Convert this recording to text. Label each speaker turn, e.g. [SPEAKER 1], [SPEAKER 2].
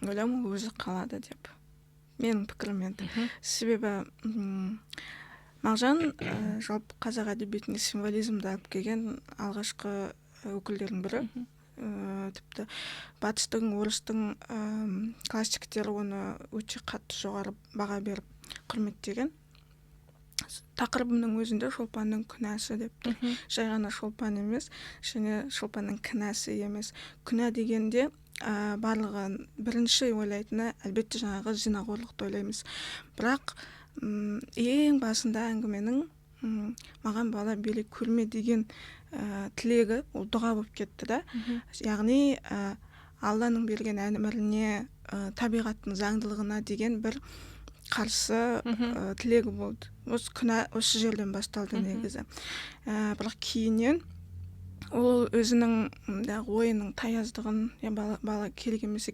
[SPEAKER 1] ойлаймын өзі қалады деп. Менің пікірім енді. Себебі Мағжан жалпы қазақ әдебиетіне символизмді алып келген алғашқы өкілдердің бірі. Тіпті батыстың, орыстың классиктері оны өте қатты жоғары баға беріп құрметтеген. Тақырыбының өзінде шолпанның күнәсі деп. Жай ғана шолпан емес, және шолпанның кінәсі емес. Күнә дегенде барлығы бірінші ойлайтыны әлбетте жаңағы зинақорлықты ойлаймыз. Бірақ ең басында әңгіменің маған бала билік көрме деген тілегі ол дұға болып кетті да. Яғни Алланың берген әміріне, табиғаттың заңдылығына деген бір қарсы тілегі болды. Осы күнә осы жерден басталды негізі. Бірақ кейіннен ол өзінің ойының таяздығын, бала керек емес